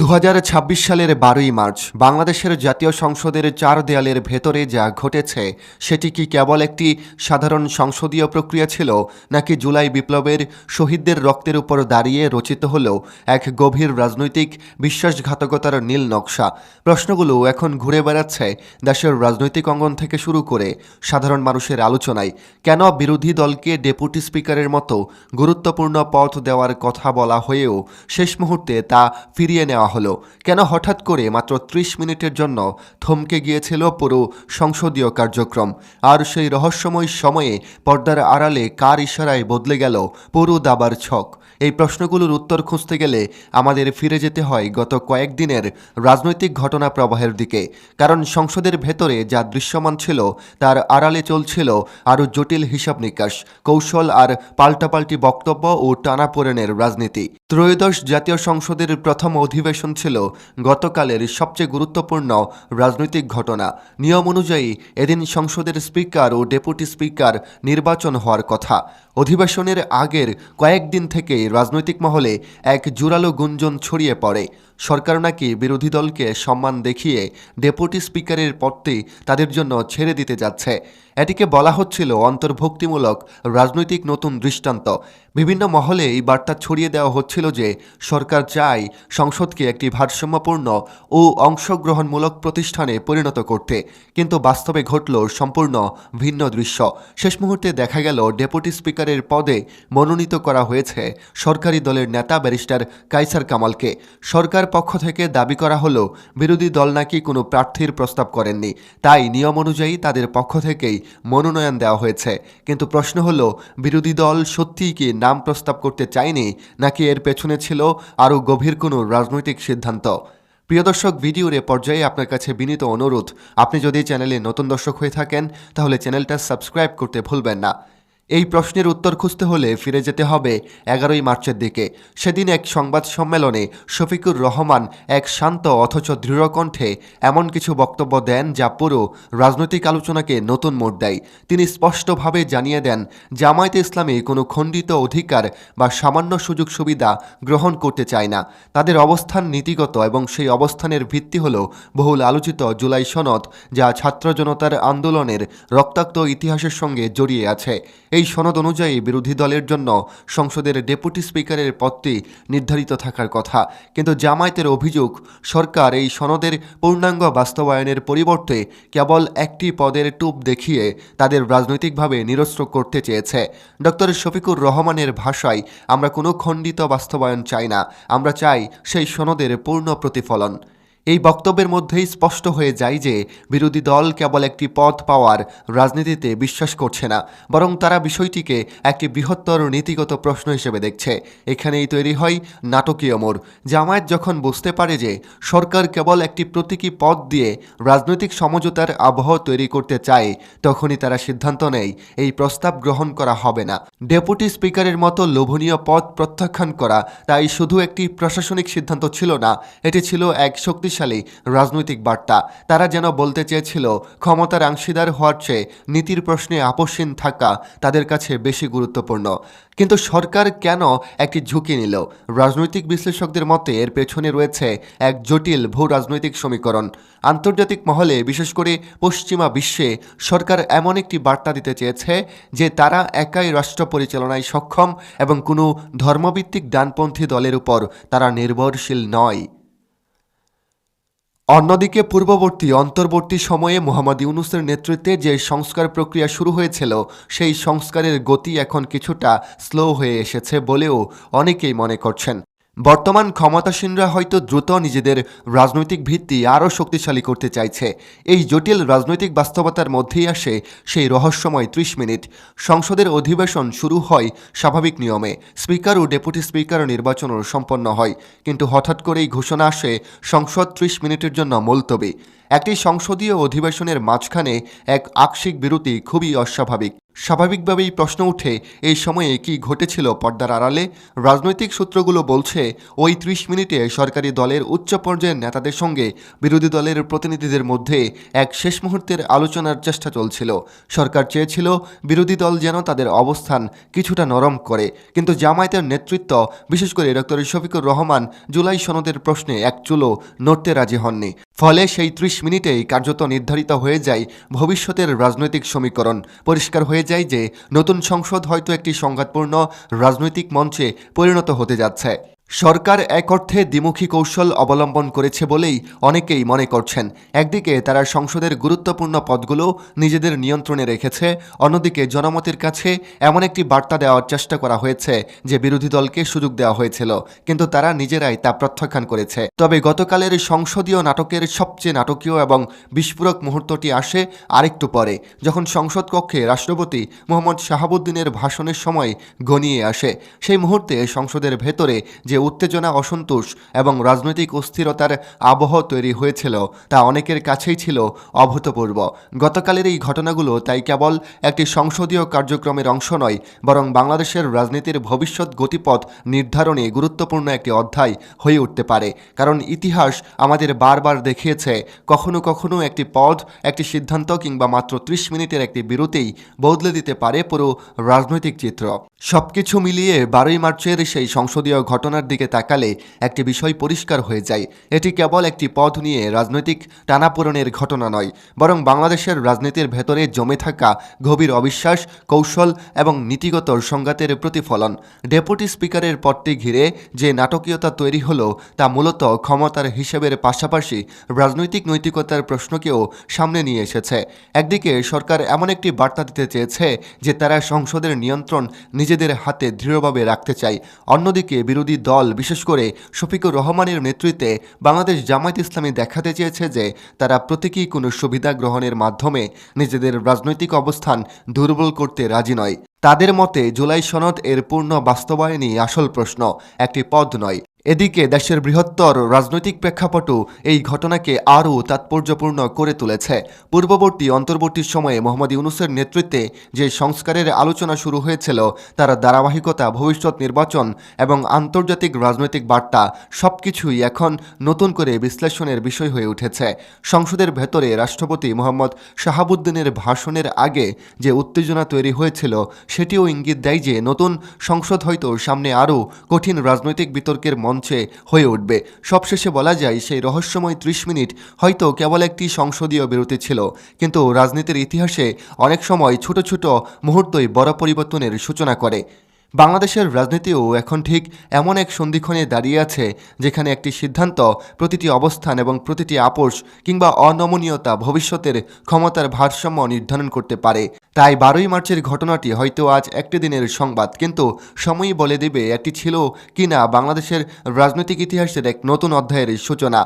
২০২৬ সালের ১২ই মার্চ বাংলাদেশের জাতীয় সংসদের চার দেয়ালের ভেতরে যা ঘটেছে সেটি কি কেবল একটি সাধারণ সংসদীয় প্রক্রিয়া ছিল, নাকি জুলাই বিপ্লবের শহীদদের রক্তের উপর দাঁড়িয়ে রচিত হল এক গভীর রাজনৈতিক বিশ্বাসঘাতকতার নীল নকশা? প্রশ্নগুলো এখন ঘুরে বেড়াচ্ছে দেশের রাজনৈতিক অঙ্গন থেকে শুরু করে সাধারণ মানুষের আলোচনায়। কেন বিরোধী দলকে ডেপুটি স্পিকারের মতো গুরুত্বপূর্ণ পদ দেওয়ার কথা বলা হয়েও শেষ মুহূর্তে তা ফিরিয়ে নেওয়া হলো? কেন হঠাৎ করে মাত্র ৩০ মিনিটের জন্য থমকে গিয়েছিল পুরো সংসদীয় কার্যক্রম? আর সেই রহস্যময় সময়ে পর্দার আড়ালে কার ইশারায় বদলে গেল পুরো দাবার ছক? এই প্রশ্নগুলোর উত্তর খুঁজতে গেলে আমাদের ফিরে যেতে হয় গত কয়েকদিনের রাজনৈতিক ঘটনা প্রবাহের দিকে। কারণ সংসদের ভেতরে যা দৃশ্যমান ছিল তার আড়ালে চলছিল আরও জটিল হিসাব নিকাশ, কৌশল আর পাল্টাপাল্টি বক্তব্য ও টানাপোড়েনের রাজনীতি। ত্রয়োদশ জাতীয় সংসদের প্রথম অধিবেশন ছিল গতকালের সবচেয়ে গুরুত্বপূর্ণ রাজনৈতিক ঘটনা। নিয়ম অনুযায়ী এদিন সংসদের স্পিকার ও ডেপুটি স্পিকার নির্বাচন হওয়ার কথা। অধিবেশনের আগের কয়েকদিন থেকেই রাজনৈতিক মহলে এক জোরালো গুঞ্জন ছড়িয়ে পড়ে। সরকার নাকি বিরোধী দলকে সম্মান দেখিয়ে ডেপুটি স্পিকারের পদটি তাদের জন্য ছেড়ে দিতে যাচ্ছে। এটিকে বলা হচ্ছিল অন্তর্ভুক্তিমূলক রাজনৈতিক নতুন দৃষ্টান্ত। বিভিন্ন মহলে এই বার্তা ছড়িয়ে দেওয়া হচ্ছিল যে সরকার চায় সংসদকে একটি ভারসাম্যপূর্ণ ও অংশগ্রহণমূলক প্রতিষ্ঠানে পরিণত করতে। কিন্তু বাস্তবে ঘটল সম্পূর্ণ ভিন্ন দৃশ্য। শেষ মুহূর্তে দেখা গেল ডেপুটি স্পিকারের পদে মনোনীত করা হয়েছে সরকারি দলের নেতা ব্যারিস্টার কায়সার কামালকে। সরকার পক্ষ থেকে দাবি করা হলো বিরোধী দল নাকি কোনো প্রার্থীর প্রস্তাব করেননি, তাই নিয়ম অনুযায়ী তাদের পক্ষ থেকেই মনোনয়ন দেওয়া হয়েছে। কিন্তু প্রশ্ন হলো, বিরোধী দল সত্যিই কি নাম প্রস্তাব করতে চায়নি, নাকি এর পেছনে ছিল আরও গভীর কোনো রাজনৈতিক সিদ্ধান্ত? প্রিয় দর্শক, ভিডিওর এ পর্যায়ে আপনার কাছে বিনীত অনুরোধ, আপনি যদি চ্যানেলে নতুন দর্শক হয়ে থাকেন তাহলে চ্যানেলটা সাবস্ক্রাইব করতে ভুলবেন না। এই প্রশ্নের উত্তর খুঁজতে হলে ফিরে যেতে হবে ১১ই মার্চের দিকে। সেদিন এক সংবাদ সম্মেলনে শফিকুর রহমান এক শান্ত অথচ দৃঢ় কণ্ঠে এমন কিছু বক্তব্য দেন যা পুরো রাজনৈতিক আলোচনাকে নতুন মোড় দেয়। তিনি স্পষ্টভাবে জানিয়ে দেন, জামায়াতে ইসলামী কোনো খণ্ডিত অধিকার বা সামান্য সুযোগ সুবিধা গ্রহণ করতে চায় না। তাদের অবস্থান নীতিগত এবং সেই অবস্থানের ভিত্তি হল বহুল আলোচিত জুলাই সনদ, যা ছাত্র জনতার আন্দোলনের রক্তাক্ত ইতিহাসের সঙ্গে জড়িয়ে আছে। এই সনদ অনুযায়ী বিরোধী দলের জন্য সংসদের ডেপুটি স্পিকারের পদটি নির্ধারিত থাকার কথা। কিন্তু জামায়াতের অভিযোগ, সরকার এই সনদের পূর্ণাঙ্গ বাস্তবায়নের পরিবর্তে কেবল একটি পদের টুপ দেখিয়ে তাদের রাজনৈতিকভাবে নিরস্ত্র করতে চেয়েছে। ডক্টর শফিকুর রহমানের ভাষায়, আমরা কোনো খণ্ডিত বাস্তবায়ন চাই না, আমরা চাই সেই সনদের পূর্ণ প্রতিফলন। এই বক্তব্যের মধ্যেই স্পষ্ট হয়ে যায় যে বিরোধী দল কেবল একটি পদ পাওয়ার রাজনীতিতে বিশ্বাস করছে না, বরং তারা বিষয়টিকে একটি বৃহত্তর নীতিগত প্রশ্ন হিসেবে দেখছে। এখানেই তৈরি হয় নাটকীয় মোড়। জামায়াত যখন বুঝতে পারে যে সরকার কেবল একটি প্রতীকী পদ দিয়ে রাজনৈতিক সমঝোতার আবহ তৈরি করতে চায়, তখনই তারা সিদ্ধান্ত নেয় এই প্রস্তাব গ্রহণ করা হবে না। ডেপুটি স্পিকারের মতো লোভনীয় পদ প্রত্যাখ্যান করা তাই শুধু একটি প্রশাসনিক সিদ্ধান্ত ছিল না, এটি ছিল এক শক্তিশালী রাজনৈতিক বার্তা। তারা যেন বলতে চেয়েছিল, ক্ষমতার অংশীদার হওয়ার চেয়ে নীতির প্রশ্নে আপোষহীন থাকা তাদের কাছে বেশি গুরুত্বপূর্ণ। কিন্তু সরকার কেন একটি ঝুঁকি নিল? রাজনৈতিক বিশ্লেষকদের মতে এর পেছনে রয়েছে এক জটিল ভূ রাজনৈতিক সমীকরণ। আন্তর্জাতিক মহলে, বিশেষ করে পশ্চিমা বিশ্বে, সরকার এমন একটি বার্তা দিতে চেয়েছে যে তারা একাই রাষ্ট্র পরিচালনায় সক্ষম এবং কোনো ধর্মভিত্তিক ডানপন্থী দলের উপর তারা নির্ভরশীল নয়। অন্যদিকে অন্তর্বর্তী সময়ে মোহাম্মদ ইউনূসের নেতৃত্বে যে সংস্কার প্রক্রিয়া শুরু হয়েছিল, সেই সংস্কারের গতি এখন কিছুটা স্লো হয়ে এসেছে বলেও অনেকেই মনে করছেন। বর্তমান ক্ষমতাসীনরা হয়তো দ্রুত নিজেদের রাজনৈতিক ভিত্তি আরও শক্তিশালী করতে চাইছে। এই জটিল রাজনৈতিক বাস্তবতার মধ্যেই আসে সেই রহস্যময় ৩০ মিনিট। সংসদের অধিবেশন শুরু হয় স্বাভাবিক নিয়মে, স্পিকার ও ডেপুটি স্পিকার নির্বাচনও সম্পন্ন হয়। কিন্তু হঠাৎ করেই ঘোষণা আসে সংসদ ৩০ মিনিটের জন্য মুলতবি। একটি সংসদীয় অধিবেশনের মাঝখানে এক আকস্মিক বিরতি খুবই অস্বাভাবিক। স্বাভাবিকভাবেই প্রশ্ন উঠে এই সময়ে কি ঘটেছিল পর্দার আড়ালে। রাজনৈতিক সূত্রগুলো বলছে ওই ৩০ মিনিটে সরকারি দলের উচ্চ পর্যায়ের নেতাদের সঙ্গে বিরোধী দলের প্রতিনিধিদের মধ্যে এক শেষ মুহূর্তের আলোচনার চেষ্টা চলছিল। সরকার চেয়েছিল বিরোধী দল যেন তাদের অবস্থান কিছুটা নরম করে, কিন্তু জামায়াতের নেতৃত্ব বিশেষ করে ডক্টর শফিকুর রহমান জুলাই সনদের প্রশ্নে এক চুলো নড়তে রাজি হননি। ফলে সেই ৩০ মিনিটেই কার্যত নির্ধারিত হয়ে যায় ভবিষ্যতের রাজনৈতিক সমীকরণ। পরিষ্কার হয়ে যায় যে নতুন সংসদ হয়তো একটি সংঘাতপূর্ণ রাজনৈতিক মঞ্চে পরিণত হতে যাচ্ছে। সরকার এক অর্থে দ্বিমুখী কৌশল অবলম্বন করেছে বলেই অনেকেই মনে করছেন। একদিকে তারা সংসদের গুরুত্বপূর্ণ পদগুলো নিজেদের নিয়ন্ত্রণে রেখেছে, অন্যদিকে জনমতের কাছে এমন একটি বার্তা দেওয়ার চেষ্টা করা হয়েছে যে বিরোধী দলকে সুযোগ দেওয়া হয়েছিল, কিন্তু তারা নিজেরাই তা প্রত্যাখ্যান করেছে। তবে গতকালের সংসদীয় নাটকের সবচেয়ে নাটকীয় এবং বিস্ফোরক মুহূর্তটি আসে আরেকটু পরে, যখন সংসদ কক্ষে রাষ্ট্রপতি মোহাম্মদ শাহাবুদ্দিনের ভাষণের সময় ঘনিয়ে আসে। সেই মুহূর্তে সংসদের ভেতরে যে উত্তেজনা, অসন্তোষ এবং রাজনৈতিক অস্থিরতার আবহ তৈরি হয়েছিল তা অনেকের কাছেই ছিল অভূতপূর্ব। গতকালের এই ঘটনাগুলো তাই কেবল একটি সংসদীয় কার্যক্রমের অংশ নয়, বরং বাংলাদেশের রাজনীতির ভবিষ্যৎ গতিপথ নির্ধারণে গুরুত্বপূর্ণ একটি অধ্যায় হয়ে উঠতে পারে। কারণ ইতিহাস আমাদের বারবার দেখিয়েছে কখনো কখনো একটি পদ, একটি সিদ্ধান্ত কিংবা মাত্র ৩০ মিনিটের একটি বিরতিই বদলে দিতে পারে পুরো রাজনৈতিক চিত্র। সবকিছু মিলিয়ে ১২ই মার্চের সেই সংসদীয় ঘটনার দিকে তাকালে একটি বিষয় পরিষ্কার হয়ে যায়। এটি কেবল একটি পদ নিয়ে রাজনৈতিক টানাপোড়েনের ঘটনা নয়, বরং বাংলাদেশের রাজনীতির ভেতরে জমে থাকা গভীর অবিশ্বাস, কৌশল এবং নীতিগত সংঘাতের প্রতিফলন। ডেপুটি স্পিকারের পদটি ঘিরে যে নাটকীয়তা তৈরি হলো তা মূলত ক্ষমতার হিসেবের পাশাপাশি রাজনৈতিক নৈতিকতার প্রশ্নকেও সামনে নিয়ে এসেছে। একদিকে সরকার এমন একটি বার্তা দিতে চেয়েছে যে তারা সংসদের নিয়ন্ত্রণ নিজেদের হাতে দৃঢ়ভাবে রাখতে চায়। অন্যদিকে বিরোধী দল, বিশেষ করে শফিকুর রহমানের নেতৃত্বে বাংলাদেশ জামায়াত ইসলামী দেখাতে চেয়েছে যে তারা প্রতীকী কোনো সুবিধা গ্রহণের মাধ্যমে নিজেদের রাজনৈতিক অবস্থান দুর্বল করতে রাজি নয়। তাদের মতে জুলাই সনদ এর পূর্ণ বাস্তবায়নই আসল প্রশ্ন, একটি পদ নয়। এদিকে দেশের বৃহত্তর রাজনৈতিক প্রেক্ষাপটও এই ঘটনাকে আরও তাৎপর্যপূর্ণ করে তুলেছে। পূর্ববর্তী অন্তর্বর্তী সময়ে মোহাম্মদ ইউনূসের নেতৃত্বে যে সংস্কারের আলোচনা শুরু হয়েছিল তার ধারাবাহিকতা, ভবিষ্যৎ নির্বাচন এবং আন্তর্জাতিক রাজনৈতিক বার্তা সবকিছুই এখন নতুন করে বিশ্লেষণের বিষয় হয়ে উঠেছে। সংসদের ভেতরে রাষ্ট্রপতি মোহাম্মদ শাহাবুদ্দিনের ভাষণের আগে যে উত্তেজনা তৈরি হয়েছিল সেটিও ইঙ্গিত দেয় যে নতুন সংসদ হয়তো সামনে আরও কঠিন রাজনৈতিক বিতর্কের মঞ্চে হয়ে উঠবে। সবশেষে বলা যায় সেই রহস্যময় ৩০ মিনিট হয়তো কেবল একটি সংসদীয় বিরতি ছিল, কিন্তু রাজনীতির ইতিহাসে অনেক সময় ছোট ছোট মুহূর্তই বড় পরিবর্তনের সূচনা করে। বাংলাদেশের রাজনীতিও এখন ঠিক এমন এক সন্ধিক্ষণে দাঁড়িয়ে আছে যেখানে একটি সিদ্ধান্ত, প্রতিটি অবস্থান এবং প্রতিটি আপোষ কিংবা অনমনীয়তা ভবিষ্যতের ক্ষমতার ভারসাম্য নির্ধারণ করতে পারে। তাই ১২ই মার্চের ঘটনাটি হয়তো আজ একটি দিনের সংবাদ, কিন্তু সময়ই বলে দেবে এটি ছিল কিনা বাংলাদেশের রাজনৈতিক ইতিহাসের এক নতুন অধ্যায়ের সূচনা।